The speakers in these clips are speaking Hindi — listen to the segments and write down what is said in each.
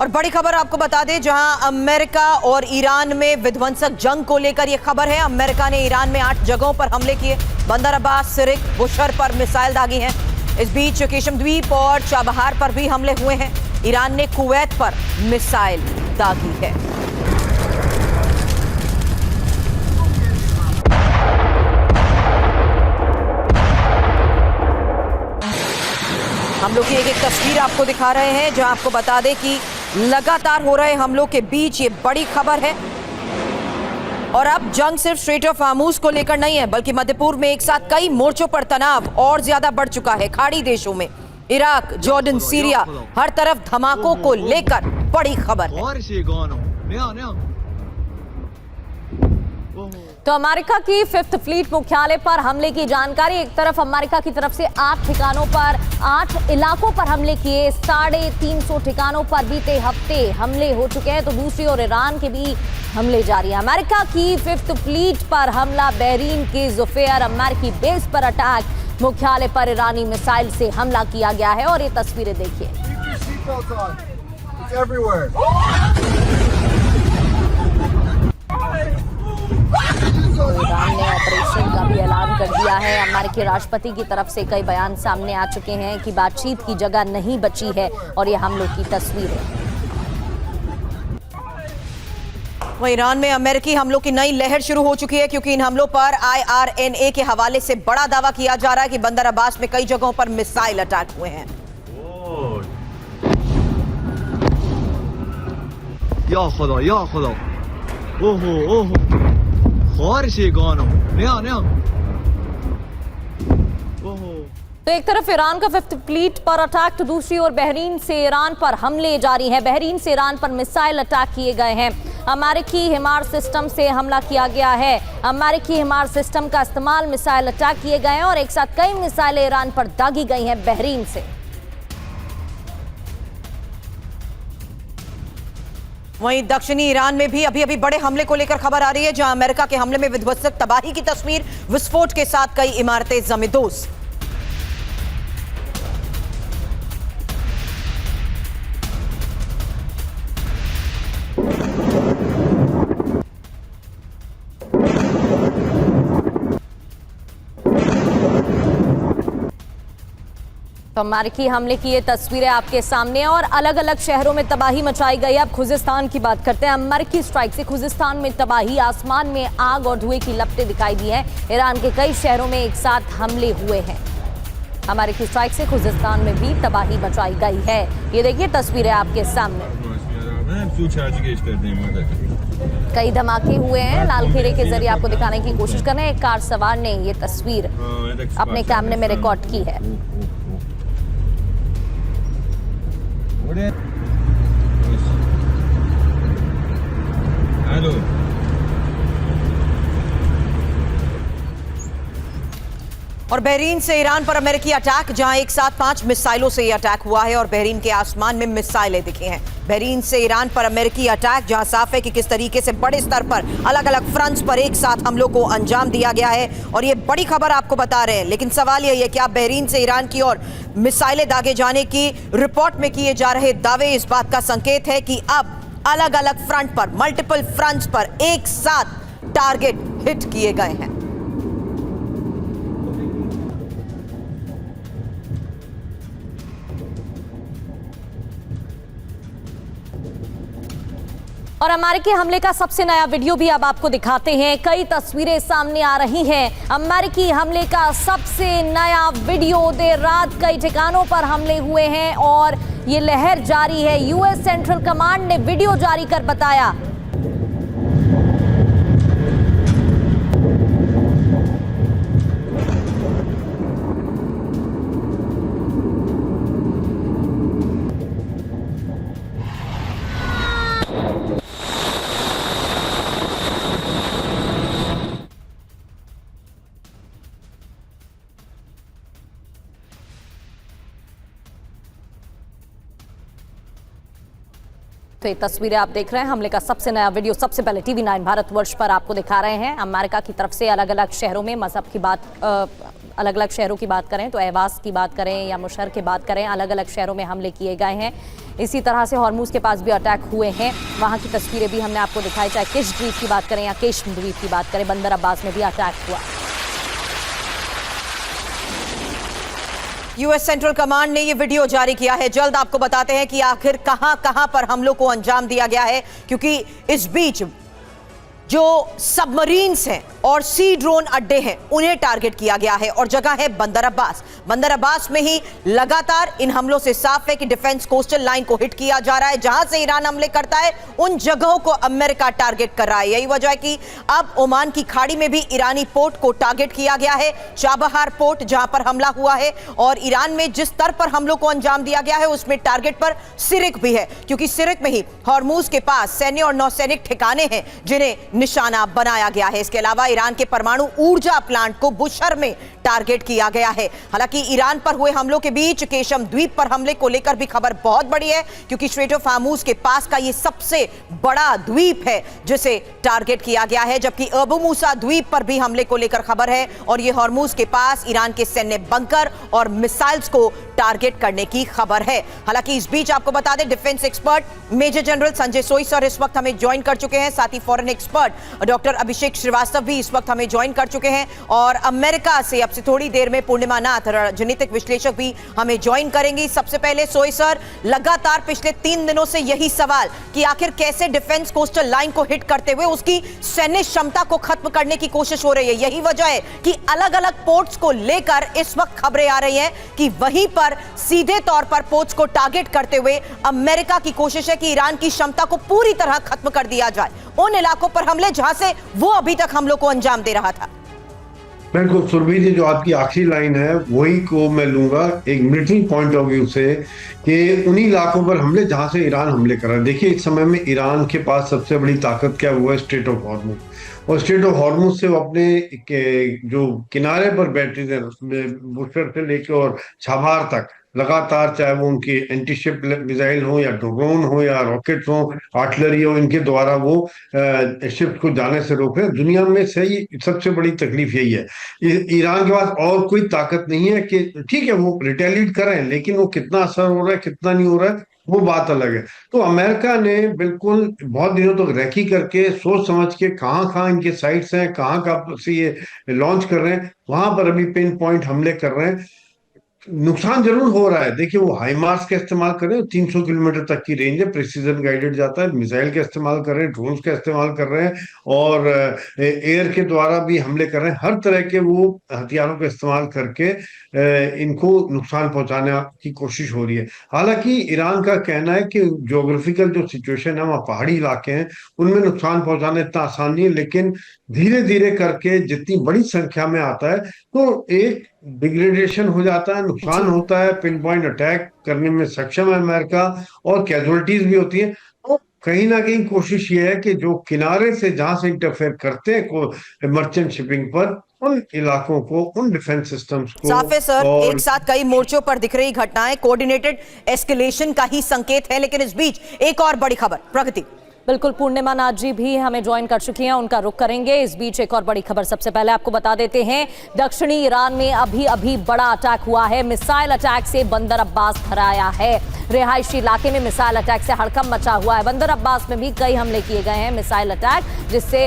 और बड़ी खबर आपको बता दें, जहां अमेरिका और ईरान में विध्वंसक जंग को लेकर यह खबर है। अमेरिका ने ईरान में 8 जगहों पर हमले किए। बंदर अब्बास, सिरिक, बुशर पर मिसाइल दागी हैं। इस बीच केशम द्वीप और चाबहार पर भी हमले हुए हैं। ईरान ने कुवैत पर मिसाइल दागी है। हम लोग की एक तस्वीर आपको दिखा रहे हैं, जहां आपको बता दें कि लगातार हो रहे हमलों के बीच ये बड़ी खबर है। और अब जंग सिर्फ स्ट्रेट ऑफ हार्मूज को लेकर नहीं है, बल्कि मध्य पूर्व में एक साथ कई मोर्चों पर तनाव और ज्यादा बढ़ चुका है। खाड़ी देशों में इराक, जॉर्डन, सीरिया, हर तरफ धमाकों को लेकर बड़ी खबर है। तो अमेरिका की 5th फ्लीट मुख्यालय पर हमले की जानकारी। एक तरफ अमेरिका की तरफ से 8 ठिकानों पर 8 इलाकों पर हमले किए। 350 ठिकानों पर बीते हफ्ते हमले हो चुके हैं। तो दूसरी ओर ईरान के भी हमले जारी हैं। अमेरिका की 5th फ्लीट पर हमला, बहरीन के जुफेयर अमेरिकी बेस पर अटैक, मुख्यालय पर ईरानी मिसाइल से हमला किया गया है। और ये तस्वीरें देखिए। तो ईरान ने ऑपरेशन का भी ऐलान कर दिया है। अमेरिकी राष्ट्रपति की तरफ से कई बयान सामने आ चुके हैं कि बातचीत की जगह नहीं बची है। और ये हमलों की तस्वीर है। वहीं ईरान में अमेरिकी हमलों की नई लहर शुरू हो चुकी है, क्योंकि इन हमलों पर IRNA के हवाले से बड़ा दावा किया जा रहा है कि बंदर अब्बास में कई जगहों पर मिसाइल अटैक हुए हैं। या खुदा, या खुदा, ओहो ओहो, तो एक तरफ ईरान का 5th फ्लीट पर अटैक, तो दूसरी ओर बहरीन से ईरान पर हमले जारी हैं। बहरीन से ईरान पर मिसाइल अटैक किए गए हैं। अमेरिकी हिमार सिस्टम से हमला किया गया है। अमेरिकी हिमार सिस्टम का इस्तेमाल मिसाइल अटैक किए गए हैं और एक साथ कई मिसाइलें ईरान पर दागी गई हैं बहरीन से। वहीं दक्षिणी ईरान में भी अभी बड़े हमले को लेकर खबर आ रही है, जहां अमेरिका के हमले में विध्वंसक तबाही की तस्वीर, विस्फोट के साथ कई इमारतें जमींदोज। तो अमेरिकी हमले की ये तस्वीरें आपके सामने और अलग अलग शहरों में तबाही मचाई गई। अब खुजिस्तान की बात करते हैं। अमेरिकी स्ट्राइक से खुजिस्तान में तबाही, आसमान में आग और धुएं की लपटें दिखाई दी हैं। ईरान के कई शहरों में एक साथ हमले हुए हैं। अमेरिकी स्ट्राइक से खुजिस्तान में भी तबाही मचाई गई है। ये देखिए तस्वीरें आपके सामने। कई धमाके हुए हैं। लाल खेरे के जरिए आपको दिखाने की कोशिश कर रहे हैं। एक कार सवार ने ये तस्वीर अपने कैमरे में रिकॉर्ड की है। हेलो। और बहरीन से ईरान पर अमेरिकी अटैक, जहां एक साथ 5 मिसाइलों से यह अटैक हुआ है और बहरीन के आसमान में मिसाइलें दिखी हैं। बहरीन से ईरान पर अमेरिकी अटैक, जहां साफ है कि किस तरीके से बड़े स्तर पर अलग अलग फ्रंट्स पर एक साथ हमलों को अंजाम दिया गया है। और ये बड़ी खबर आपको बता रहे हैं। लेकिन सवाल यही है कि आप बहरीन से ईरान की ओर मिसाइलें दागे जाने की रिपोर्ट में किए जा रहे दावे इस बात का संकेत है कि अब अलग अलग फ्रंट पर, मल्टीपल फ्रंट्स पर एक साथ टारगेट हिट किए गए हैं। और अमेरिकी हमले का सबसे नया वीडियो भी अब आपको दिखाते हैं। कई तस्वीरें सामने आ रही हैं। अमेरिकी हमले का सबसे नया वीडियो। देर रात कई ठिकानों पर हमले हुए हैं और ये लहर जारी है। US सेंट्रल कमांड ने वीडियो जारी कर बताया तो ये तस्वीरें आप देख रहे हैं। हमले का सबसे नया वीडियो सबसे पहले TV9 भारतवर्ष पर आपको दिखा रहे हैं। अमेरिका की तरफ से अलग अलग शहरों में मजहब की बात अलग अलग शहरों की बात करें तो अहवाज की बात करें या मुशहर की बात करें, अलग अलग शहरों में हमले किए गए हैं। इसी तरह से हॉर्मुज के पास भी अटैक हुए हैं, वहां की तस्वीरें भी हमने आपको दिखाई, चाहे किश द्वीप की बात करें या केश द्वीप की बात करें, बंदर अब्बास में भी अटैक हुआ। यूएस सेंट्रल कमांड ने ये वीडियो जारी किया है। जल्द आपको बताते हैं कि आखिर कहां पर हमलों को अंजाम दिया गया है, क्योंकि इस बीच जो सबमरीन्स हैं और सी ड्रोन अड्डे हैं उन्हें टारगेट किया गया है, और जगह है बंदर अब्बास। बंदर अब्बास में ही लगातार इन हमलों से साफ है कि डिफेंस कोस्टल लाइन को हिट किया जा रहा है। जहां से ईरान हमले करता है उन जगहों को अमेरिका टारगेट कर रहा है। यही वजह है कि अब ओमान की खाड़ी में भी ईरानी पोर्ट को टारगेट किया गया है, चाबहार पोर्ट जहां पर हमला हुआ है। और ईरान में जिस स्तर पर हमलों को अंजाम दिया गया है उसमें टारगेट पर सिरिक भी है, क्योंकि सिरिक में ही हॉर्मुज के पास सैन्य और नौसैनिक ठिकाने हैं जिन्हें निशाना बनाया गया है। इसके अलावा ईरान के परमाणु ऊर्जा प्लांट को बुशर में टारगेट किया गया है। हालांकि ईरान पर हुए हमलों के बीच केशम द्वीप पर हमले को लेकर भी खबर बहुत बड़ी है, क्योंकि स्ट्रेट ऑफ हॉर्मुज के पास का यह सबसे बड़ा द्वीप है जिसे टारगेट किया गया है, जबकि अबू मूसा द्वीप पर भी हमले को लेकर खबर है, और यह हॉर्मुज के पास ईरान के सैन्य बंकर और मिसाइल्स को टारगेट करने की खबर है। हालांकि इस बीच आपको बता दें, defence expert major general Sanjay Soi sir इस वक्त हमें ज्वाइन कर चुके हैं, साथ ही फॉरेन एक्सपर्ट डॉक्टर अभिषेक श्रीवास्तव भी इस वक्त हमें ज्वाइन कर चुके हैं, और अमेरिका से अब से थोड़ी देर में पूर्णिमा नाथ राजनीतिक विश्लेषक भी हमें ज्वाइन करेंगी। सबसे पहले सोई सर, लगातार पिछले 3 दिनों से यही सवाल कि आखिर कैसे डिफेंस कोस्टल लाइन को हिट करते हुए उसकी सैन्य क्षमता को खत्म करने की कोशिश हो रही है। यही वजह है कि अलग अलग पोर्ट्स को लेकर इस वक्त खबरें आ रही हैं कि वहीं पर सीधे तौर पर पोर्ट्स को टारगेट करते हुए अमेरिका की कोशिश है कि ईरान की क्षमता को पूरी तरह खत्म कर दिया जाए, उन इलाकों पर हमले जहां से वो अभी तक हमलों को अंजाम दे रहा था। बिल्कुल सुरभि जी, जो आपकी आखिरी लाइन है वही को मैं लूंगा एक मिलिट्री पॉइंट ऑफ व्यू से, कि उन्हीं इलाकों पर हमले जहां से ईरान हमले कर रहा है। देखिए, इस समय में ईरान के पास सबसे बड़ी ताकत क्या हुआ है, स्ट्रेट ऑफ हॉर्मुज, और स्ट्रेट ऑफ हॉर्मुज से वो अपने जो किनारे पर बैठे थे बुशर से लेकर और छाबार तक लगातार, चाहे वो उनकी एंटीशिप मिसाइल हो या ड्रोन हो या रॉकेट्स हो, आर्टिलरी हो, इनके द्वारा वो शिप्स को जाने से रोक रहे हैं। दुनिया में सही सबसे बड़ी तकलीफ यही है। ईरान के पास और कोई ताकत नहीं है कि ठीक है वो रिटेलिएट करें, लेकिन वो कितना असर हो रहा है कितना नहीं हो रहा है वो बात अलग है। तो अमेरिका ने बिल्कुल बहुत दिनों तक रेकी करके सोच समझ के कहाँ इनके साइट्स हैं, कहाँ से ये लॉन्च कर रहे हैं, वहां पर अभी पिन पॉइंट हमले कर रहे हैं। नुकसान जरूर हो रहा है। देखिए, वो हाईमार्स का इस्तेमाल कर रहे हैं, 300 किलोमीटर तक की रेंज है, प्रिसीजन गाइडेड जाता है, मिसाइल का इस्तेमाल कर रहे हैं, ड्रोन्स का इस्तेमाल कर रहे हैं, और एयर के द्वारा भी हमले कर रहे हैं। हर तरह के वो हथियारों का इस्तेमाल करके इनको नुकसान पहुंचाने की कोशिश हो रही है। हालांकि ईरान का कहना है कि ज्योग्राफिकल जो सिचुएशन है, वहाँ पहाड़ी इलाके हैं, उनमें नुकसान पहुंचाना इतना आसान नहीं है, लेकिन धीरे धीरे करके जितनी बड़ी संख्या में आता है तो एक डिग्रेडेशन हो जाता है, नुकसान होता है, पिन पॉइंट अटैक करने में सक्षम है अमेरिका, और कैजुअलिटीज भी होती है। तो कहीं ना कहीं कोशिश ये है कि जो किनारे से जहां से इंटरफेयर करते हैं मर्चेंट शिपिंग पर, उन इलाकों को, उन डिफेंस सिस्टम्स को साफ है सर, एक साथ कई मोर्चों पर दिख रही घटनाएं कोऑर्डिनेटेड एस्केलेशन का ही संकेत है। लेकिन इस बीच एक और बड़ी खबर, प्रगति। बिल्कुल, पूर्णिमा नाथ जी भी हमें ज्वाइन कर चुकी हैं, उनका रुख करेंगे। इस बीच एक और बड़ी खबर सबसे पहले आपको बता देते हैं, दक्षिणी ईरान में अभी बड़ा अटैक हुआ है। मिसाइल अटैक से बंदर अब्बास थराया है। रिहायशी इलाके में मिसाइल अटैक से हड़कंप मचा हुआ है। बंदर अब्बास में भी कई हमले किए गए हैं मिसाइल अटैक, जिससे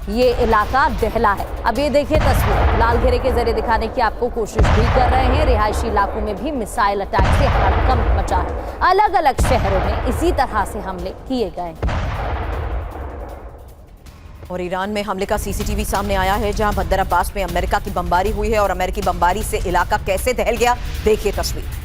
ये इलाका दहला है। अब ये देखिए तस्वीर, लाल घेरे के जरिए दिखाने की आपको कोशिश भी कर रहे हैं। रिहायशी इलाकों में भी मिसाइल अटैक से हड़कंप मचा है। अलग अलग शहरों में इसी तरह से हमले किए गए हैं। और ईरान में हमले का सीसीटीवी सामने आया है, जहां बंदर अब्बास में अमेरिका की बमबारी हुई है, और अमेरिकी बमबारी से इलाका कैसे दहल गया, देखिए तस्वीर।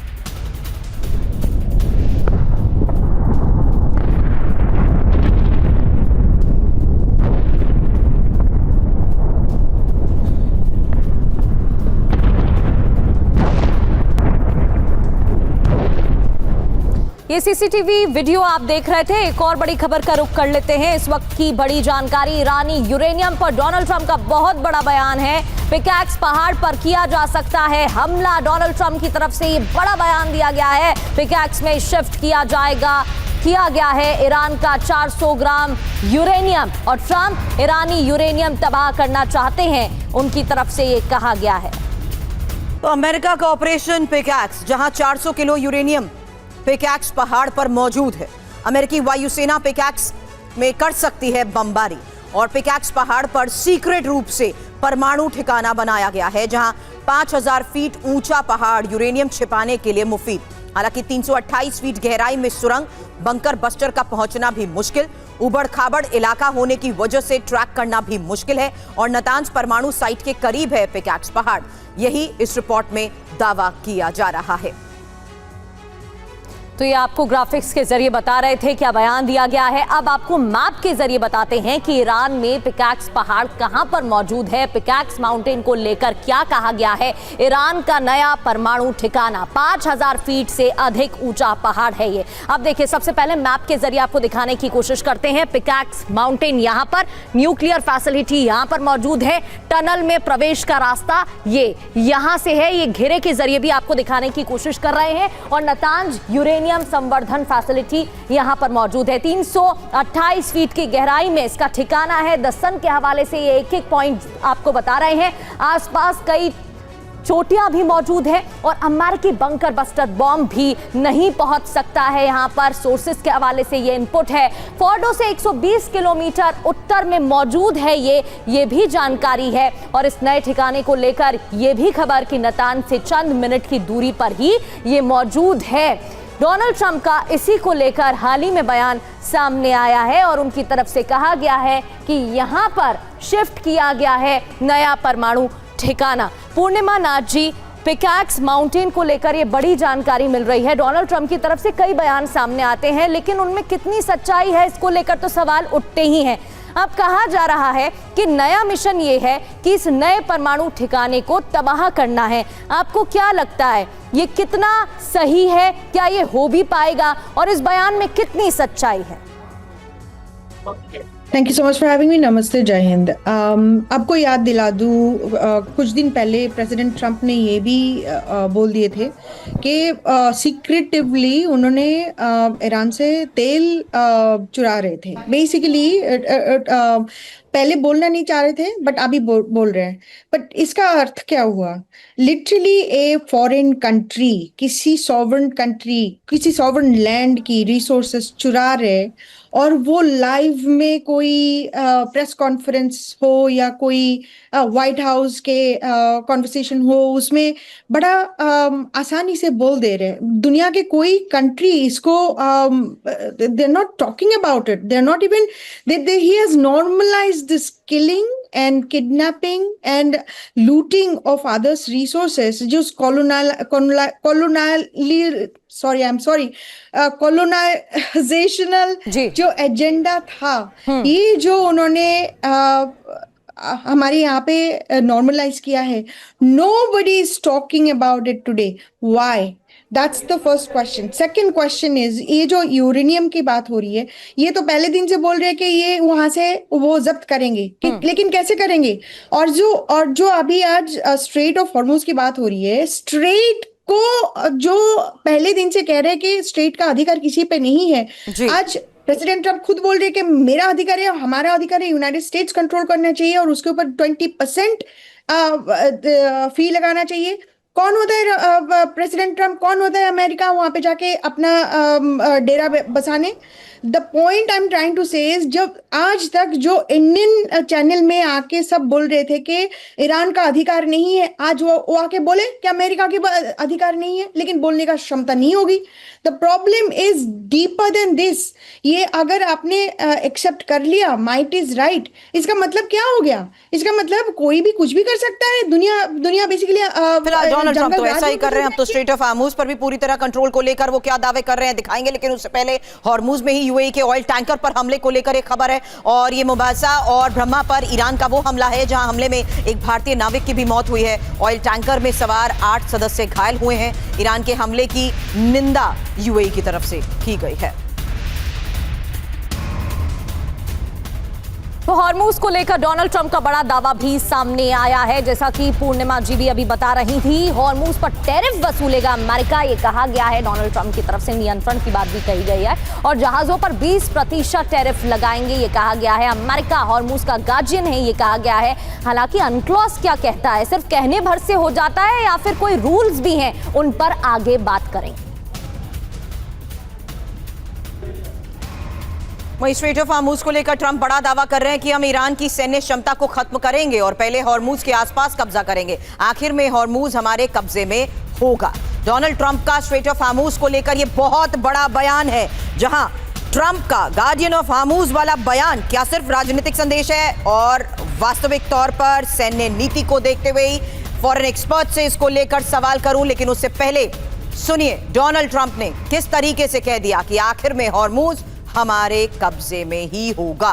ये सीसीटीवी वीडियो आप देख रहे थे। एक और बड़ी खबर का रुख कर लेते हैं। इस वक्त की बड़ी जानकारी, ईरानी यूरेनियम पर डोनाल्ड ट्रंप का बहुत बड़ा बयान है। पिकैक्स पहाड़ पर किया जा सकता है हमला, डोनाल्ड ट्रंप की तरफ से ये बड़ा बयान दिया गया है। पिकैक्स में शिफ्ट किया गया है ईरान का 400 ग्राम यूरेनियम, और ट्रंप ईरानी यूरेनियम तबाह करना चाहते हैं, उनकी तरफ से ये कहा गया है। तो अमेरिका का ऑपरेशन पिकैक्स, जहां 400 किलो यूरेनियम पिकैक्स पहाड़ पर मौजूद है। अमेरिकी वायुसेना पिकैक्स में कर सकती है बमबारी और पिकैक्स पहाड़ पर सीक्रेट रूप से परमाणु ठिकाना बनाया गया है, जहां 5000 फीट ऊंचा पहाड़ यूरेनियम छिपाने के लिए मुफीद। हालांकि 328 फीट गहराई में सुरंग, बंकर बस्टर का पहुंचना भी मुश्किल, उबड़ खाबड़ इलाका होने की वजह से ट्रैक करना भी मुश्किल है और नातांज परमाणु साइट के करीब है पिकैक्स पहाड़, यही इस रिपोर्ट में दावा किया जा रहा है। तो ये आपको ग्राफिक्स के जरिए बता रहे थे, क्या बयान दिया गया है। अब आपको मैप के जरिए बताते हैं कि ईरान में पिकैक्स पहाड़ कहां पर मौजूद है, पिकैक्स माउंटेन को लेकर क्या कहा गया है। ईरान का नया परमाणु ठिकाना 5000 फीट से अधिक ऊंचा पहाड़ है ये। अब देखिए, सबसे पहले मैप के जरिए आपको दिखाने की कोशिश करते हैं। पिकैक्स माउंटेन यहां पर, न्यूक्लियर फैसिलिटी यहां पर मौजूद है, टनल में प्रवेश का रास्ता ये यहां से है। ये घेरे के जरिए भी आपको दिखाने की कोशिश कर रहे हैं और नातांज यूरेनियम संवर्धन फैसिलिटी यहां पर मौजूद है। 328 फीट की गहराई में इसका ठिकाना है। द सन के हवाले से ये एक एक पॉइंट आपको बता रहे हैं। आसपास कई चोटियां भी मौजूद है और अमेरिकी बंकर बस्टर बॉम्ब भी नहीं पहुंच सकता है यहां पर। सोर्सेस के हवाले से ये इनपुट है। फोर्डो से 120 किलोमीटर उत्तर में मौजूद है ये भी जानकारी है। और इस नए ठिकाने को लेकर ये भी खबर कि नातांज से चंद मिनट की दूरी पर ही ये मौजूद है। डोनाल्ड ट्रंप का इसी को लेकर हाल ही में बयान सामने आया है और उनकी तरफ से कहा गया है कि यहां पर शिफ्ट किया गया है नया परमाणु ठिकाना। पूर्णिमा नाथ जी, पिकैक्स माउंटेन को लेकर ये बड़ी जानकारी मिल रही है। डोनाल्ड ट्रंप की तरफ से कई बयान सामने आते हैं, लेकिन उनमें कितनी सच्चाई है इसको लेकर तो सवाल उठते ही हैं। अब कहा जा रहा है कि नया मिशन ये है कि इस नए परमाणु ठिकाने को तबाह करना है। आपको क्या लगता है, ये कितना सही है? क्या ये हो भी पाएगा और इस बयान में कितनी सच्चाई है? Thank you so much for having me. नमस्ते, जय हिंद। आपको याद दिला दूँ, कुछ दिन पहले प्रेसिडेंट ट्रंप ने ये भी बोल दिए थे कि सीक्रेटिवली उन्होंने ईरान से तेल चुरा रहे थे। बेसिकली पहले बोलना नहीं चाह रहे थे बट अभी बोल रहे हैं। बट इसका अर्थ क्या हुआ? लिटरली ए फॉरेन कंट्री, किसी सॉवरेन कंट्री, किसी सॉवरेन लैंड की रिसोर्सेस चुरा रहे और वो लाइव में कोई प्रेस कॉन्फ्रेंस हो या कोई व्हाइट हाउस के कॉन्वर्सेशन हो, उसमें बड़ा आसानी से बोल दे रहे। दुनिया के कोई कंट्री इसको they are not talking about it, they are not even, he has normalised this killing and kidnapping and looting of others' resources, just colonizational जो एजेंडा था, ये जो उन्होंने हमारे यहाँ पे नॉर्मलाइज किया है। Nobody is talking about it today. Why? That's the first question. Second question is, ये जो यूरेनियम की बात हो रही है, ये तो पहले दिन से बोल रहे हैं कि ये वहां से वो जब्त करेंगे, लेकिन कैसे करेंगे? और जो अभी आज स्ट्रेट ऑफ हॉर्मुज की बात हो रही है, स्ट्रेट को जो पहले दिन से कह रहे हैं कि स्ट्रेट का अधिकार किसी पे नहीं है, आज प्रेसिडेंट ट्रंप खुद बोल रहे हैं कि मेरा अधिकार है, हमारा अधिकार है, यूनाइटेड स्टेट्स कंट्रोल करना चाहिए और उसके ऊपर 20% फी लगाना चाहिए। कौन होता है प्रेसिडेंट ट्रंप? कौन होता है अमेरिका वहां पे जाके अपना डेरा बसाने? The point I am trying to say is, जब आज तक जो इंडियन चैनल में आके सब बोल रहे थे कि ईरान का अधिकार नहीं है, आज वो आके बोले कि अमेरिका के अधिकार नहीं है, लेकिन बोलने का क्षमता नहीं होगी। The problem is deeper than this. ये अगर आपने एक्सेप्ट कर लिया माइट इज राइट, इसका मतलब क्या हो गया? इसका मतलब कोई भी कुछ भी कर सकता है। दुनिया बेसिकली फिलहाल डोनाल्ड ट्रंप तो ऐसा ही कर रहे हैं। अब तो स्ट्रेट ऑफ हॉर्मुज पर भी पूरी तरह कंट्रोल को लेकर वो क्या दावे कर रहे हैं दिखाएंगे, लेकिन उससे पहले हॉर्मुज में ही यूएई के ऑयल टैंकर पर हमले को लेकर एक खबर है और ये मुबासा और ब्रह्मा पर ईरान का वो हमला है जहां हमले में एक भारतीय नाविक की भी मौत हुई है। ऑयल टैंकर में सवार 8 सदस्य घायल हुए हैं। ईरान के हमले की निंदा यूएई की तरफ से की गई है। तो हॉर्मूज को लेकर डोनाल्ड ट्रंप का बड़ा दावा भी सामने आया है। जैसा कि पूर्णिमा जी भी अभी बता रही थी, हॉर्मूज पर टैरिफ वसूलेगा अमेरिका, ये कहा गया है। डोनाल्ड ट्रंप की तरफ से नियंत्रण की बात भी कही गई है और जहाजों पर 20% टैरिफ लगाएंगे, ये कहा गया है। अमेरिका हॉर्मूज का गार्जियन है, ये कहा गया है। हालांकि अनक्लॉज क्या कहता है, सिर्फ कहने भर से हो जाता है या फिर कोई रूल्स भी हैं, उन पर आगे बात करेंगे। वहीं स्ट्रेट ऑफ हॉर्मूज को लेकर ट्रंप बड़ा दावा कर रहे हैं कि हम ईरान की सैन्य क्षमता को खत्म करेंगे और पहले हॉर्मूज के आसपास कब्जा करेंगे। आखिर में हॉर्मूज हमारे कब्जे में होगा। डोनाल्ड ट्रंप का स्ट्रेट ऑफ हॉर्मूज को लेकर यह बहुत बड़ा बयान है, जहां ट्रंप का गार्डियन ऑफ हॉर्मूज वाला बयान क्या सिर्फ राजनीतिक संदेश है और वास्तविक तौर पर सैन्य नीति को देखते हुए ही फॉरेन एक्सपर्ट से इसको लेकर सवाल करूं, लेकिन उससे पहले सुनिए डोनाल्ड ट्रंप ने किस तरीके से कह दिया कि आखिर में हॉर्मूज हमारे कब्जे में ही होगा।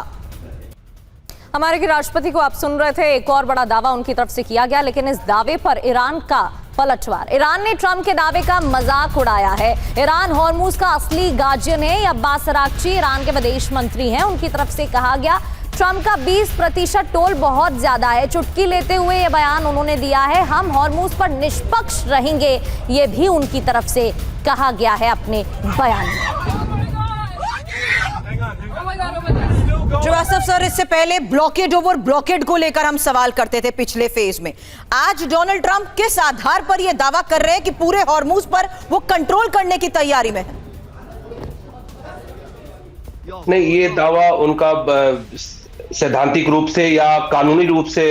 हमारे के राष्ट्रपति को आप सुन रहे थे, एक और बड़ा दावा उनकी तरफ से किया गया, लेकिन इस दावे पर ईरान का पलटवार। ईरान ने ट्रंप के दावे का मजाक उड़ाया है। ईरान हॉर्मूज का असली गार्जियन है। अब्बास अराक्ची ईरान के विदेश मंत्री हैं, उनकी तरफ से कहा गया ट्रंप का 20% टोल बहुत ज्यादा है। चुटकी लेते हुए यह बयान उन्होंने दिया है। हम हॉर्मूज पर निष्पक्ष रहेंगे, यह भी उनकी तरफ से कहा गया है अपने बयान में। श्रीवास्तव सर, इससे पहले ब्लॉकेड ओवर ब्लॉकेड को लेकर हम सवाल करते थे पिछले फेज में। आज डोनाल्ड ट्रंप किस आधार पर यह दावा कर रहे हैं कि पूरे हॉर्मूज पर वो कंट्रोल करने की तैयारी में है? नहीं, ये दावा उनका सैद्धांतिक रूप से या कानूनी रूप से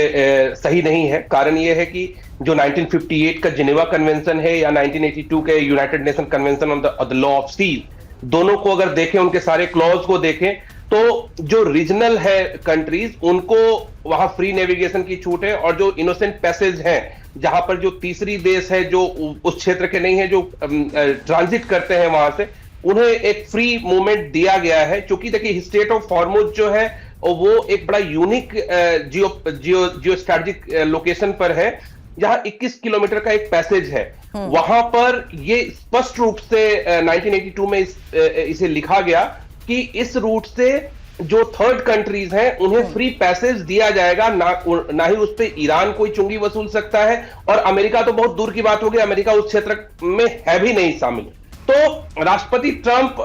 सही नहीं है। कारण ये है कि जो 1958 का जिनेवा कन्वेंशन है या 1982 के United Nation convention on the law of sea, दोनों को अगर देखें, उनके सारे क्लॉज को देखें, तो जो रीजनल है कंट्रीज, उनको वहां फ्री नेविगेशन की छूट है और जो इनोसेंट पैसेज हैं, जहां पर जो तीसरी देश है जो उस क्षेत्र के नहीं है, जो ट्रांजिट करते हैं वहां से, उन्हें एक फ्री मूवमेंट दिया गया है। क्योंकि देखिए स्ट्रेट ऑफ हॉर्मूज जो है वो एक बड़ा यूनिक जियो स्ट्रैटेजिक लोकेशन पर है, जहां 21 किलोमीटर का एक पैसेज है। वहां पर ये स्पष्ट रूप से 1982 में इसे लिखा गया कि इस रूट से जो थर्ड कंट्रीज हैं उन्हें फ्री पैसेज दिया जाएगा, ना ही उस पे ईरान कोई चुंगी वसूल सकता है, और अमेरिका तो बहुत दूर की बात होगी, अमेरिका उस क्षेत्र में है भी नहीं शामिल। तो राष्ट्रपति ट्रंप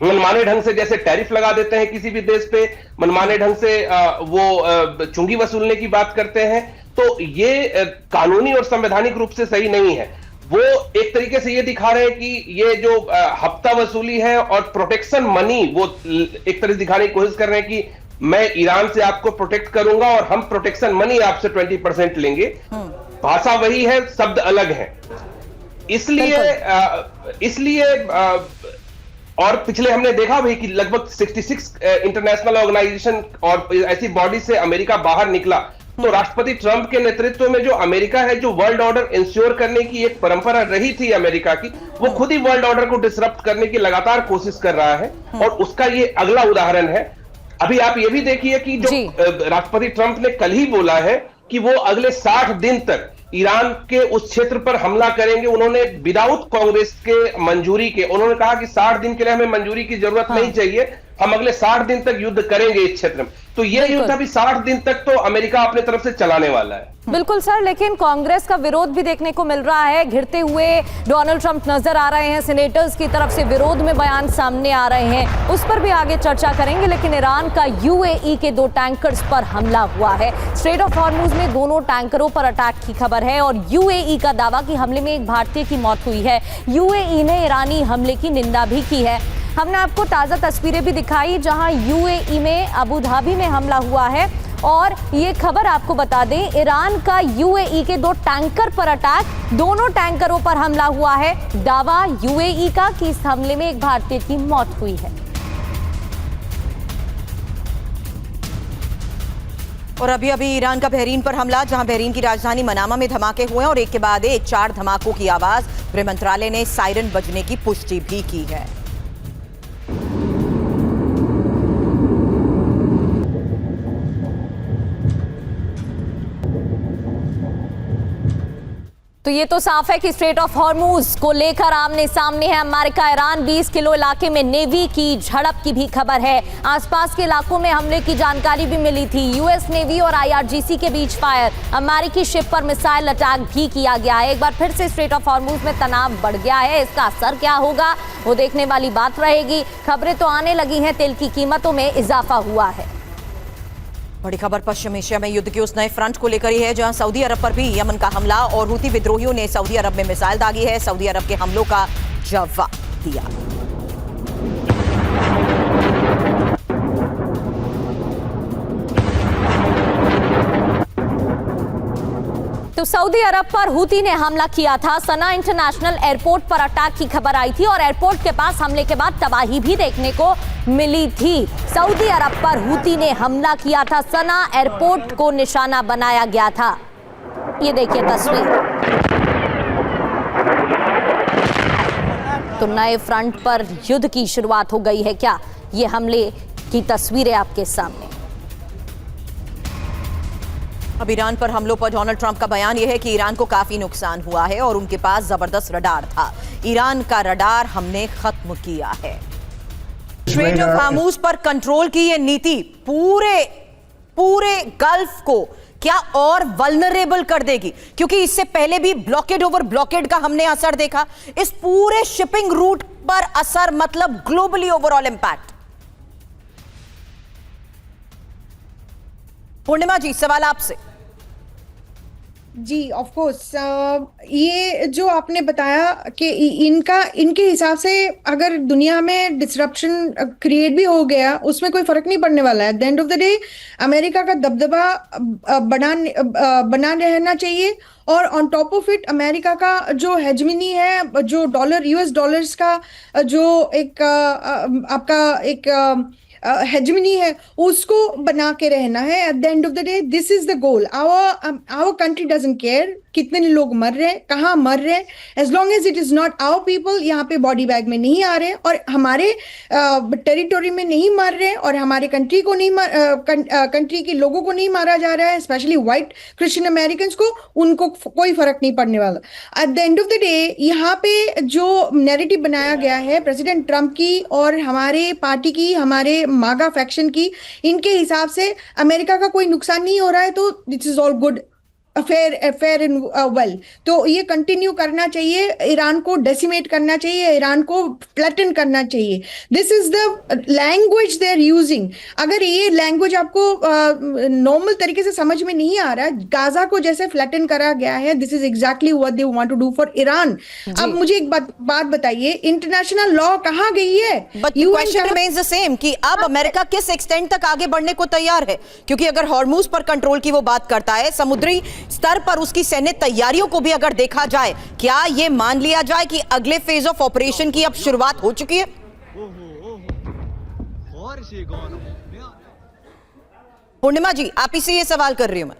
मनमाने ढंग से जैसे टैरिफ लगा देते हैं किसी भी देश पे, मनमाने ढंग से वो चुंगी वसूलने की बात करते हैं, तो ये कानूनी और संवैधानिक रूप से सही नहीं है। वो एक तरीके से ये दिखा रहे हैं कि ये जो हफ्ता वसूली है और प्रोटेक्शन मनी, वो एक तरह से दिखाने की कोशिश कर रहे हैं कि मैं ईरान से आपको प्रोटेक्ट करूंगा और हम प्रोटेक्शन मनी आपसे 20% लेंगे। भाषा वही है, शब्द अलग है। इसलिए और पिछले हमने देखा भी कि लगभग 66 इंटरनेशनल ऑर्गेनाइजेशन और ऐसी बॉडी से अमेरिका बाहर निकला। तो राष्ट्रपति ट्रंप के नेतृत्व में जो अमेरिका है, जो वर्ल्ड ऑर्डर इंश्योर करने की एक परंपरा रही थी अमेरिका की, वो खुद ही वर्ल्ड ऑर्डर को डिसरप्ट करने की लगातार कोशिश कर रहा है, और उसका ये अगला उदाहरण है। अभी आप ये भी देखिए कि जो राष्ट्रपति ट्रंप ने कल ही बोला है कि वो अगले 60 दिन तक ईरान के उस क्षेत्र पर हमला करेंगे। उन्होंने विदाउट कांग्रेस के मंजूरी के, उन्होंने कहा कि 60 दिन के लिए हमें मंजूरी की जरूरत नहीं चाहिए, हम अगले 60 दिन तक युद्ध करेंगे इस क्षेत्र में। तो ये युद्ध अभी 60 दिन तक तो अमेरिका अपने तरफ से चलाने वाला है। बिल्कुल सर, लेकिन कांग्रेस का विरोध भी देखने को मिल रहा है। घिरते हुए डोनाल्ड ट्रंप नजर आ रहे हैं, सीनेटर्स की तरफ से विरोध में बयान सामने आ रहे हैं, उस पर भी आगे चर्चा करेंगे। लेकिन ईरान का यूएई के 2 टैंकर्स पर हमला हुआ है। स्ट्रेट ऑफ हॉर्मूज में दोनों टैंकरों पर अटैक की खबर है और यूएई का दावा कि हमले में एक भारतीय की मौत हुई है। यूएई ने ईरानी हमले की निंदा भी की है। हमने आपको ताज़ा तस्वीरें भी दिखाई जहां यूएई में अबू धाबी में हमला हुआ है, और ये खबर आपको बता दें, ईरान का यूएई के 2 टैंकर पर अटैक, दोनों टैंकरों पर हमला हुआ है। दावा यूएई का कि इस हमले में एक भारतीय की मौत हुई है। और अभी अभी ईरान का बहरीन पर हमला, जहां बहरीन की राजधानी मनामा में धमाके हुए हैं और एक के बाद एक 4 धमाकों की आवाज। गृह मंत्रालय ने सायरन बजने की पुष्टि भी की है। तो ये तो साफ है कि स्ट्रेट ऑफ हॉर्मूज को लेकर आमने सामने है अमेरिका ईरान। 20 किलो इलाके में नेवी की झड़प की भी खबर है। आसपास के इलाकों में हमले की जानकारी भी मिली थी। यूएस नेवी और आईआरजीसी के बीच फायर, अमेरिकी शिप पर मिसाइल अटैक भी किया गया है। एक बार फिर से स्ट्रेट ऑफ हॉर्मूज में तनाव बढ़ गया है। इसका असर क्या होगा वो देखने वाली बात रहेगी। खबरें तो आने लगी हैं, तेल की कीमतों में इजाफा हुआ है। बड़ी खबर पश्चिम एशिया में युद्ध के उस नए फ्रंट को लेकर ही है जहां सऊदी अरब पर भी यमन का हमला और हूती विद्रोहियों ने सऊदी अरब में मिसाइल दागी है। सऊदी अरब के हमलों का जवाब दिया। तो सऊदी अरब पर हूती ने हमला किया था। सना इंटरनेशनल एयरपोर्ट पर अटैक की खबर आई थी और एयरपोर्ट के पास हमले के बाद तबाही भी देखने को मिली थी। सऊदी अरब पर हूती ने हमला किया था। सना एयरपोर्ट को निशाना बनाया गया था। ये देखिए तस्वीर। तो नए फ्रंट पर युद्ध की शुरुआत हो गई है क्या? ये हमले की तस्वीरें आपके सामने। अब ईरान पर हमलों पर डोनाल्ड ट्रंप का बयान यह है कि ईरान को काफी नुकसान हुआ है और उनके पास जबरदस्त रडार था। ईरान का रडार हमने खत्म किया है। स्ट्रेट ऑफ हॉर्मूज पर कंट्रोल की यह नीति पूरे गल्फ को क्या और वल्नरेबल कर देगी, क्योंकि इससे पहले भी ब्लॉकेड ओवर ब्लॉकेड का हमने असर देखा। इस पूरे शिपिंग रूट पर असर मतलब ग्लोबली ओवरऑल इंपैक्ट। पूर्णिमा जी, सवाल आपसे। जी ऑफ कोर्स, ये जो आपने बताया कि इनके हिसाब से अगर दुनिया में डिसरप्शन क्रिएट भी हो गया उसमें कोई फर्क नहीं पड़ने वाला है। At the end of the day America का दबदबा बना रहना चाहिए और on top of it America का जो हेजमनी है, जो डॉलर यूएस डॉलर्स का जो एक आपका एक हेजमनी है उसको बना के रहना है। At the end of the day this is the goal. Our country doesn't care कितने लोग मर रहे हैं, कहाँ मर रहे हैं, as long as it is not our people यहाँ पे बॉडी बैग में नहीं आ रहे और हमारे टेरिटोरी में नहीं मर रहे और हमारे कंट्री को नहीं कंट्री के लोगों को नहीं मारा जा रहा है, स्पेशली व्हाइट क्रिश्चियन अमेरिकन को, उनको कोई फर्क नहीं पड़ने वाला। Eight the end of the day यहाँ पे जो नैरेटिव बनाया गया है प्रेसिडेंट ट्रंप की और हमारे पार्टी की, हमारे मागा फैक्शन की, इनके हिसाब से अमेरिका का कोई नुकसान नहीं हो रहा है तो this is all good, fair and well. तो ये कंटिन्यू करना चाहिए, ईरान को डेसिमेट करना चाहिए, ईरान को फ्लैटन करना चाहिए। This is the language they are using. अगर ये लैंग्वेज आपको नॉर्मल तरीके से समझ में नहीं आ रहा, गाजा को जैसे फ्लैटन करा गया है, this is exactly what they want to do for Iran. अब मुझे एक बात बताइए, इंटरनेशनल लॉ कहाँ गई है? क्वेश्चन रिमेन्स द सेम कि अब अमेरिका किस एक्सटेंट तक आगे बढ़ने को तैयार है, क्योंकि अगर हॉर्मूज पर कंट्रोल की वो बात करता है, समुद्री स्तर पर उसकी सैन्य तैयारियों को भी अगर देखा जाए, क्या ये मान लिया जाए कि अगले फेज ऑफ ऑपरेशन की अब शुरुआत हो चुकी है? पूर्णिमा जी, आप ही से ये सवाल कर रही हूं मैं।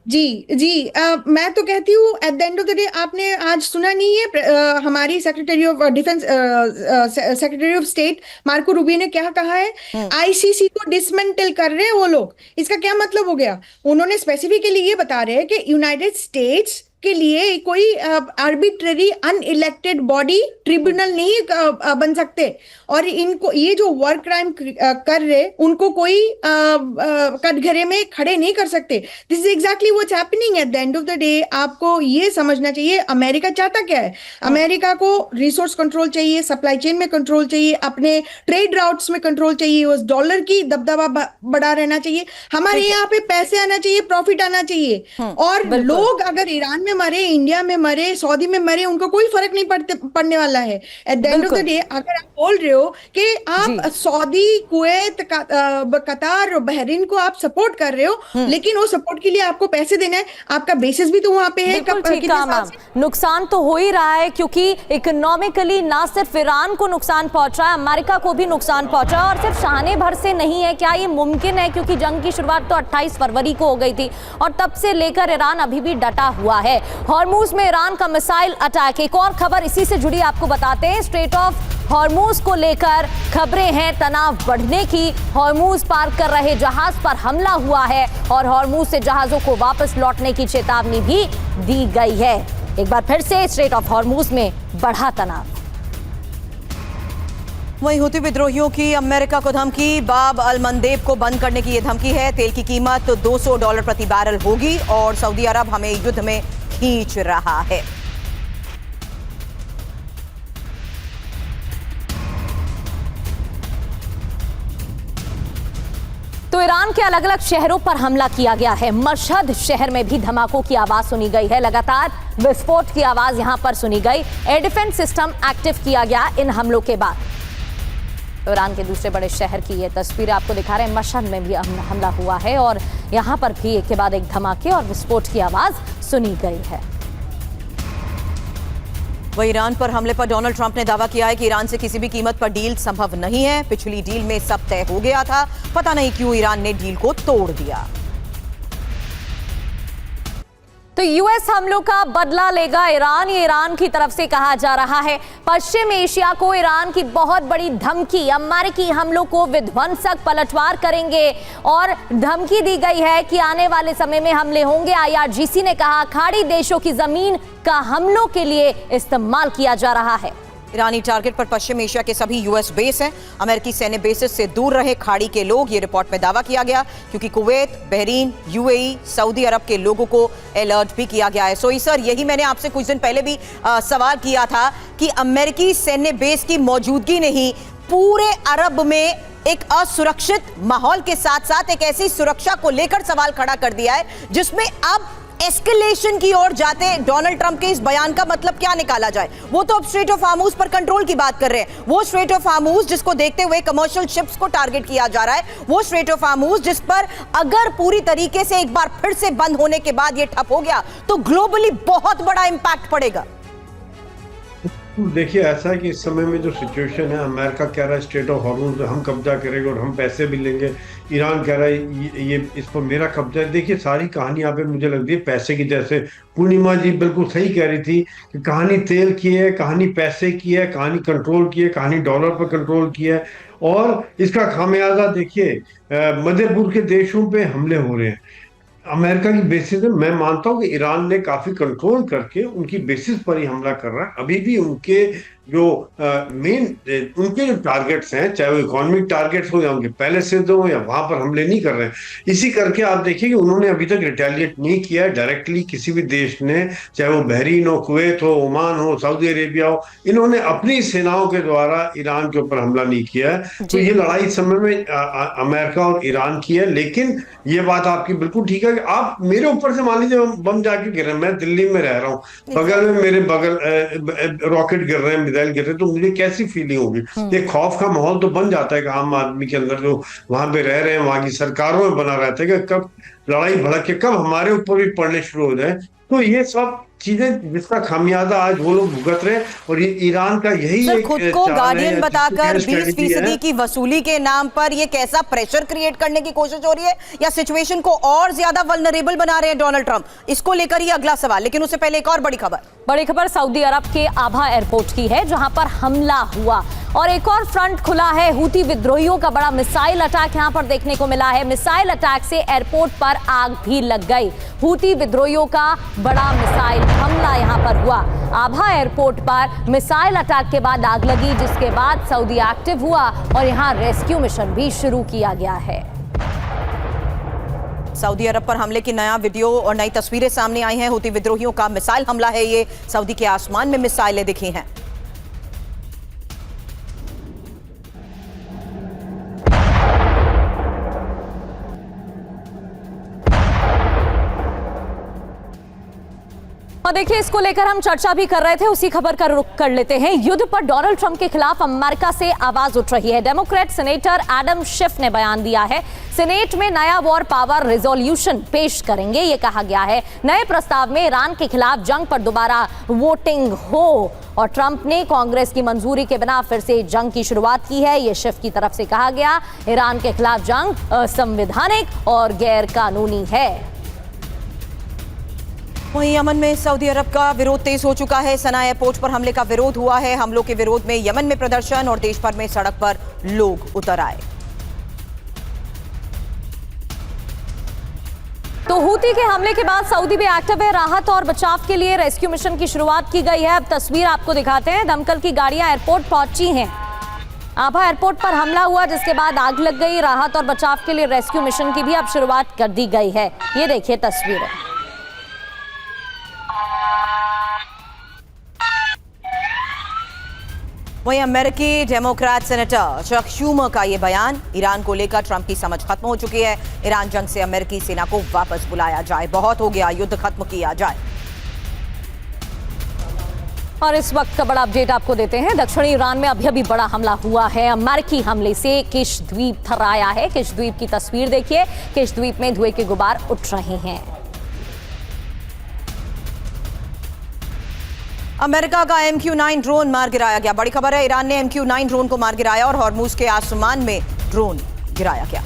जी मैं तो कहती हूँ eight the end of the day, आपने आज सुना नहीं है हमारी secretary of defence, secretary of state Marco Rubio ने क्या कहा है? आईसीसी को डिसमेंटल कर रहे हैं वो लोग। इसका क्या मतलब हो गया? उन्होंने स्पेसिफिकली ये बता रहे हैं कि यूनाइटेड स्टेट्स के लिए कोई आर्बिट्ररी अनइलेक्टेड बॉडी ट्रिब्यूनल नहीं बन सकते और इनको ये जो वॉर क्राइम कर रहे उनको कोई कटघरे में खड़े नहीं कर सकते। This is exactly what's happening. Eight the end of the day आपको ये समझना चाहिए अमेरिका चाहता क्या है। अमेरिका को रिसोर्स कंट्रोल चाहिए, सप्लाई चेन में कंट्रोल चाहिए, अपने ट्रेड राउट्स में कंट्रोल चाहिए, उस डॉलर की दबदबा बढ़ा रहना चाहिए, हमारे यहाँ पे पैसे आना चाहिए, प्रॉफिट आना चाहिए। और लोग अगर ईरान में मरे, इंडिया में मरे, सऊदी में मरे, उनको कोई फर्क नहीं पड़ने वाला है। At the end of the day अगर आप बोल रहे हो कि आप सऊदी, कुवैत, कतार और बहरीन को आप सपोर्ट कर रहे हो, लेकिन वो सपोर्ट के लिए आपको पैसे देना है, आपका बेसिस भी तो वहां पे है। नुकसान तो हो ही रहा है क्योंकि इकोनॉमिकली ना सिर्फ ईरान को नुकसान पहुंच रहा है, अमेरिका को भी नुकसान पहुंच रहा है और सिर्फ शाहने भर से नहीं है। क्या ये मुमकिन है? क्योंकि जंग की शुरुआत तो 28 फरवरी को हो गई थी और तब से लेकर ईरान अभी भी डटा हुआ है। हॉर्मूज में ईरान का मिसाइल अटैक। एक और खबर इसी से जुड़ी आपको बताते हैं। स्ट्रेट ऑफ हॉर्मूज को लेकर खबरें हैं तनाव बढ़ने की। हॉर्मूज पार कर रहे जहाज पर हमला हुआ है और हॉर्मूज से जहाजों को वापस लौटने की चेतावनी भी दी गई है। एक बार फिर से स्ट्रेट ऑफ हॉर्मूज में बढ़ा तनाव। वहीं हुती विद्रोहियों की अमेरिका को धमकी। बाब अल मंदेब को बंद करने की यह धमकी है। तेल की कीमत $200 प्रति बैरल होगी और सऊदी अरब हमें युद्ध में खींच रहा है। तो ईरान के अलग अलग शहरों पर हमला किया गया है। मशहद शहर में भी धमाकों की आवाज सुनी गई है। लगातार विस्फोट की आवाज यहां पर सुनी गई। एयर डिफेंस सिस्टम एक्टिव किया गया इन हमलों के बाद। ईरान के दूसरे बड़े शहर की ये तस्वीरें आपको दिखा रहे हैं। मशहद में भी हमला हुआ है और यहां पर भी एक के बाद एक धमाके और विस्फोट की आवाज सुनी गई है। वहीं ईरान पर हमले पर डोनाल्ड ट्रंप ने दावा किया है कि ईरान से किसी भी कीमत पर डील संभव नहीं है। पिछली डील में सब तय हो गया था, पता नहीं क्यों ईरान ने डील को तोड़ दिया। तो यूएस हमलों का बदला लेगा ईरान, ये ईरान की तरफ से कहा जा रहा है। पश्चिम एशिया को ईरान की बहुत बड़ी धमकी। अमेरिकी हमलों को विध्वंसक पलटवार करेंगे और धमकी दी गई है कि आने वाले समय में हमले होंगे। IRGC ने कहा खाड़ी देशों की जमीन का हमलों के लिए इस्तेमाल किया जा रहा है। ईरानी टारगेट पर पश्चिम एशिया के सभी यूएस बेस हैं। अमेरिकी सैन्य बेसेस से दूर रहे खाड़ी के लोग, ये रिपोर्ट में दावा किया गया, क्योंकि कुवैत, बहरीन, UAE, सऊदी अरब के लोगों को अलर्ट भी किया गया है। सोई सर, यही मैंने आपसे कुछ दिन पहले भी सवाल किया था कि अमेरिकी सैन्य बेस की मौजूदगी ने ही पूरे अरब में एक असुरक्षित माहौल के साथ साथ एक ऐसी सुरक्षा को लेकर सवाल खड़ा कर दिया है जिसमें अब एस्केलेशन की ओर जाते डोनाल्ड ट्रंप के इस बयान का मतलब क्या निकाला जाए। वो तो अब स्ट्रेट ऑफ हार्मूज पर कंट्रोल की बात कर रहे हैं। वो स्ट्रेट ऑफ हार्मूज जिसको देखते हुए कमर्शियल शिप्स को टारगेट किया जा रहा है। वो स्ट्रेट ऑफ हार्मूज जिस पर अगर पूरी तरीके से एक बार फिर से बंद होने के बाद ये ठप हो गया तो ग्लोबली बहुत बड़ा इंपैक्ट पड़ेगा। देखिए, ऐसा है कि इस समय में जो सिचुएशन है, अमेरिका कह रहा है स्ट्रेट ऑफ हॉर्मूज हम कब्जा करेंगे और हम पैसे भी लेंगे। ईरान कह रहा है ये इस पर मेरा कब्जा है। देखिए, सारी कहानी यहाँ पे मुझे लगती है पैसे की। जैसे पूर्णिमा जी बिल्कुल सही कह रही थी कि कहानी तेल की है, कहानी पैसे की है, कहानी कंट्रोल की है, कहानी डॉलर पर कंट्रोल की है। और इसका खामियाजा देखिए, मध्य पूर्व के देशों पे हमले हो रहे हैं। अमेरिका की बेसिस में मैं मानता हूं कि ईरान ने काफी कंट्रोल करके उनकी बेसिस पर ही हमला कर रहा है। अभी भी उनके जो मेन उनके जो टारगेट्स हैं, चाहे वो इकोनॉमिक टारगेट्स हो या उनके पहले से हो या वहां पर हमले नहीं कर रहे हैं। इसी करके आप देखिए कि उन्होंने अभी तक रिटेलिएट नहीं किया है डायरेक्टली किसी भी देश ने, चाहे वो बहरीन हो, कुवैत हो, ओमान हो, सऊदी अरेबिया हो। इन्होंने अपनी सेनाओं के द्वारा ईरान के ऊपर हमला नहीं किया है। तो ये लड़ाई इस समय में अमेरिका और ईरान की है। लेकिन ये बात आपकी बिल्कुल ठीक है कि आप मेरे ऊपर से मान लीजिए बम जाके गिर रहे हैं, मैं दिल्ली में रह रहा हूँ, बगल में मेरे रॉकेट गिर रहे हैं, मिसाइल गिर रहे हैं, तो मुझे कैसी फीलिंग होगी। एक खौफ का माहौल तो बन जाता है कि आम आदमी के अंदर जो वहां पे रह रहे हैं, वहां की सरकारों में बना रहता है कि कब लड़ाई भड़क के कब हमारे ऊपर भी पड़ने शुरू हो जाए। तो ये सब चीजें जिसका खामियाजा आज वो लोग भुगत रहे हैं। और ये ईरान का यही सर, एक खुद को गार्डियन बताकर स्ट्रेटजी 20% की वसूली के नाम पर ये कैसा प्रेशर क्रिएट करने की कोशिश हो रही है, या सिचुएशन को और ज्यादा वल्नरेबल बना रहे हैं डोनाल्ड ट्रंप, इसको लेकर ये अगला सवाल। लेकिन उससे पहले एक और बड़ी खबर सऊदी अरब के आभा एयरपोर्ट की है, जहां पर हमला हुआ और एक और फ्रंट खुला है। हुती विद्रोहियों का बड़ा मिसाइल अटैक यहां पर देखने को मिला है। मिसाइल अटैक से एयरपोर्ट पर आग भी लग गई। हुती विद्रोहियों का बड़ा मिसाइल हमला यहां पर हुआ। आभा एयरपोर्ट पर मिसाइल अटैक के बाद आग लगी, जिसके बाद सऊदी एक्टिव हुआ और यहां रेस्क्यू मिशन भी शुरू किया गया है। सऊदी अरब पर हमले की नया वीडियो और नई तस्वीरें सामने आई हैं। हुती विद्रोहियों का मिसाइल हमला है ये। सऊदी के आसमान में मिसाइलें दिखी हैं। और देखिए, इसको लेकर हम चर्चा भी कर रहे थे, उसी खबर का रुख कर लेते हैं। युद्ध पर डोनाल्ड ट्रंप के खिलाफ अमेरिका से आवाज उठ रही है। डेमोक्रेट सेनेटर एडम शिफ ने बयान दिया है। सेनेट में नया वॉर पावर रेजोल्यूशन पेश करेंगे, ये कहा गया है। नए प्रस्ताव में ईरान के खिलाफ जंग पर दोबारा वोटिंग हो और ट्रंप ने कांग्रेस की मंजूरी के बिना फिर से जंग की शुरुआत की है, ये शिफ की तरफ से कहा गया। ईरान के खिलाफ जंग असंवैधानिक और गैर कानूनी है। वहीं यमन में सऊदी अरब का विरोध तेज हो चुका है। सना एयरपोर्ट पर हमले का विरोध हुआ है। हमलों के विरोध में यमन में प्रदर्शन और देश भर में सड़क पर लोग उतर आए। तो हूती के हमले के बाद सऊदी भी एक्टिव है। राहत और बचाव के लिए रेस्क्यू मिशन की शुरुआत की गई है। अब तस्वीर आपको दिखाते हैं। दमकल की गाड़ियां एयरपोर्ट पहुंची हैं। आभा एयरपोर्ट पर हमला हुआ, जिसके बाद आग लग गई। राहत और बचाव के लिए रेस्क्यू मिशन की भी अब शुरुआत कर दी गई है। ये देखिए तस्वीरें। वहीं अमेरिकी डेमोक्रेट सेनेटर चक शूमर का ये बयान, ईरान को लेकर ट्रंप की समझ खत्म हो चुकी है। ईरान जंग से अमेरिकी सेना को वापस बुलाया जाए, बहुत हो गया, युद्ध खत्म किया जाए। और इस वक्त का बड़ा अपडेट आपको देते हैं। दक्षिणी ईरान में अभी बड़ा हमला हुआ है। अमेरिकी हमले से किश द्वीप थर्राया है। किश द्वीप की तस्वीर देखिए। किश द्वीप में धुएं के गुबार उठ रहे हैं। अमेरिका का MQ-9 ड्रोन मार गिराया गया। बड़ी खबर है, ईरान ने MQ-9 ड्रोन को मार गिराया और हॉर्मुज के आसमान में ड्रोन गिराया गया।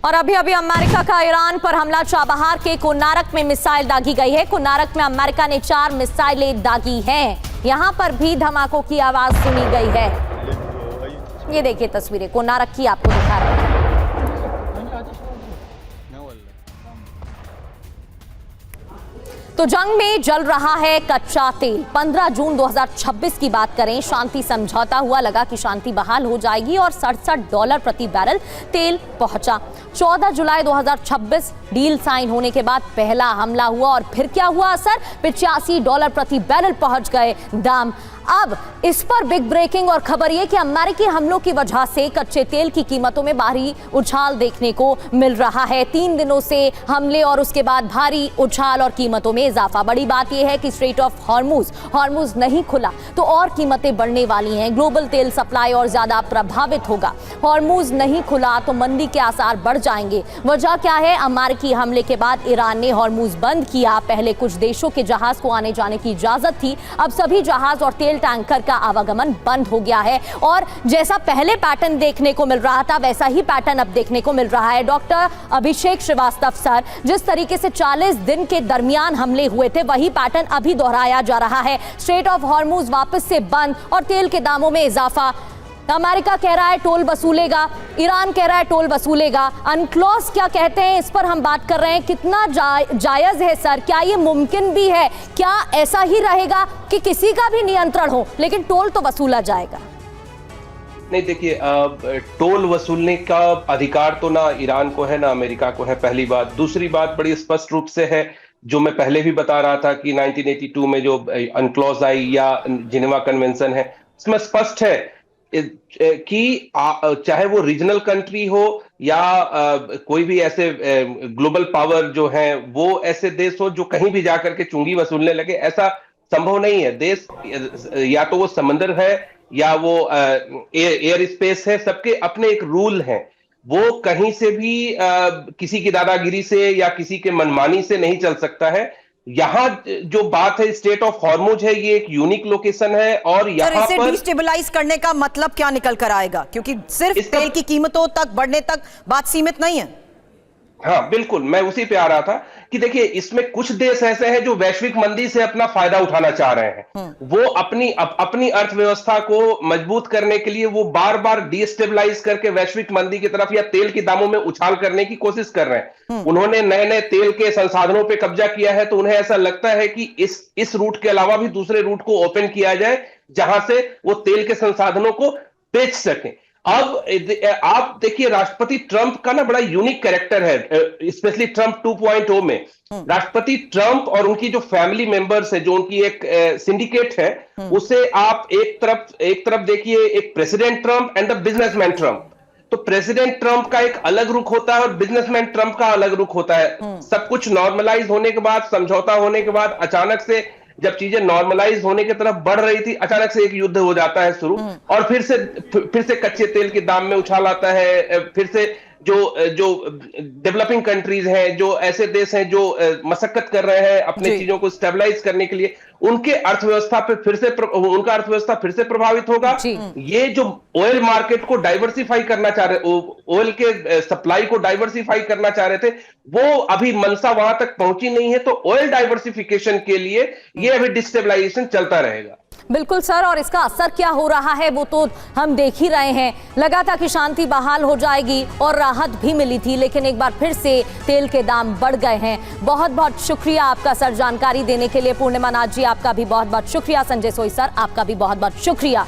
और अभी अमेरिका का ईरान पर हमला। चाबहार के कोनारक में मिसाइल दागी गई है। कोनारक में अमेरिका ने 4 मिसाइलें दागी हैं। यहां पर भी धमाकों की आवाज सुनी गई है। ये देखिए तस्वीरें कोनारक की आपको दिखा रहे हैं। तो जंग में जल रहा है कच्चा तेल। 15 जून 2026 की बात करें, शांति समझौता हुआ, लगा कि शांति बहाल हो जाएगी और $67 प्रति बैरल तेल पहुंचा। 14 जुलाई 2026 डील साइन होने के बाद पहला हमला हुआ और फिर क्या हुआ असर? $85 प्रति बैरल पहुंच गए दाम। अब इस पर बिग ब्रेकिंग और खबर यह कि अमेरिकी हमलों की वजह से कच्चे तेल की कीमतों में भारी उछाल देखने को मिल रहा है। 3 दिनों से हमले और उसके बाद भारी उछाल और कीमतों में इजाफा। बड़ी बात यह है कि स्ट्रेट ऑफ हॉर्मुज नहीं खुला तो और कीमतें बढ़ने वाली हैं। ग्लोबल तेल सप्लाई और ज्यादा प्रभावित होगा। हॉर्मुज नहीं खुला तो मंदी के आसार बढ़ जाएंगे। वजह क्या है? अमेरिकी हमले के बाद ईरान ने हॉर्मुज बंद किया। पहले कुछ देशों के जहाज को आने जाने की इजाजत थी, अब सभी जहाज और तेल टैंकर का आवागमन बंद हो गया है। और जैसा पहले पैटर्न देखने को मिल रहा था, वैसा ही पैटर्न अब देखने को मिल रहा है। डॉक्टर अभिषेक श्रीवास्तव सर, जिस तरीके से 40 दिन के दरमियान हमले हुए थे, वही पैटर्न अभी दोहराया जा रहा है। स्ट्रेट ऑफ हॉर्मुज वापस से बंद और तेल के दामों में इजाफा। अमेरिका कह रहा है टोल वसूलेगा, ईरान कह रहा है टोल वसूलेगा। अनक्लॉज क्या कहते हैं, इस पर हम बात कर रहे हैं। कितना जायज है सर? क्या ये मुमकिन भी है? क्या ऐसा ही रहेगा कि किसी का भी नियंत्रण हो लेकिन टोल तो वसूला जाएगा? नहीं, देखिए, टोल वसूलने का अधिकार तो ना ईरान को है ना अमेरिका को है, पहली बात। दूसरी बात बड़ी स्पष्ट रूप से है, जो मैं पहले भी बता रहा था कि 1982 में जो अनक्लॉज आई या जिनेवा कन्वेंशन है, इसमें स्पष्ट है कि चाहे वो रीजनल कंट्री हो या कोई भी ऐसे ग्लोबल पावर जो है, वो ऐसे देश हो जो कहीं भी जाकर के चुंगी वसूलने लगे, ऐसा संभव नहीं है। देश या तो वो समंदर है या वो एयर स्पेस है, सबके अपने एक रूल हैं। वो कहीं से भी किसी की दादागिरी से या किसी के मनमानी से नहीं चल सकता है। यहाँ जो बात है स्टेट ऑफ हॉर्मुज है, ये एक यूनिक लोकेशन है और यहाँ इसे पर डिस्टेबलाइज करने का मतलब क्या निकल कर आएगा? क्योंकि सिर्फ तेल की कीमतों तक बढ़ने तक बात सीमित नहीं है। हाँ बिल्कुल, मैं उसी पे आ रहा था कि देखिए, इसमें कुछ देश ऐसे हैं जो वैश्विक मंदी से अपना फायदा उठाना चाह रहे हैं। वो अपनी अर्थव्यवस्था को मजबूत करने के लिए वो बार बार डिस्टेबलाइज करके वैश्विक मंदी की तरफ या तेल के दामों में उछाल करने की कोशिश कर रहे हैं। उन्होंने नए नए तेल के संसाधनों पे कब्जा किया है, तो उन्हें ऐसा लगता है कि इस रूट के अलावा भी दूसरे रूट को ओपन किया जाए जहां से वो तेल के संसाधनों को बेच सकें। अब आप देखिए, राष्ट्रपति ट्रंप का ना बड़ा यूनिक कैरेक्टर है, स्पेशली ट्रंप 2.0 में। राष्ट्रपति ट्रंप और उनकी जो फैमिली मेंबर्स है, जो उनकी एक सिंडिकेट है, उसे आप एक तरफ देखिए, एक president Trump and the businessman Trump. तो प्रेसिडेंट ट्रंप का एक अलग रुख होता है और बिजनेसमैन ट्रंप का अलग रुख होता है। सब कुछ नॉर्मलाइज होने के बाद, समझौता होने के बाद, अचानक से जब चीजें नॉर्मलाइज होने की तरफ बढ़ रही थी, अचानक से एक युद्ध हो जाता है शुरू और फिर से कच्चे तेल के दाम में उछाल आता है। फिर से जो डेवलपिंग कंट्रीज हैं, जो ऐसे देश हैं जो मशक्कत कर रहे हैं अपने चीजों को स्टेबलाइज करने के लिए, उनके अर्थव्यवस्था पे उनका अर्थव्यवस्था फिर से प्रभावित होगा। ये जो ऑयल मार्केट को डाइवर्सिफाई करना चाह रहे, ऑयल के सप्लाई को डाइवर्सिफाई करना चाह रहे थे, वो अभी मंशा वहां तक पहुंची नहीं है। तो ऑयल डाइवर्सिफिकेशन के लिए ये अभी डिस्टेबलाइजेशन चलता रहेगा। बिल्कुल सर, और इसका असर क्या हो रहा है वो तो हम देख ही रहे हैं। लगा था कि शांति बहाल हो जाएगी और राहत भी मिली थी, लेकिन एक बार फिर से तेल के दाम बढ़ गए हैं। बहुत बहुत शुक्रिया आपका सर जानकारी देने के लिए। पूर्णिमा नाथ जी आपका भी बहुत बहुत शुक्रिया। संजय सोई सर आपका भी बहुत बहुत शुक्रिया।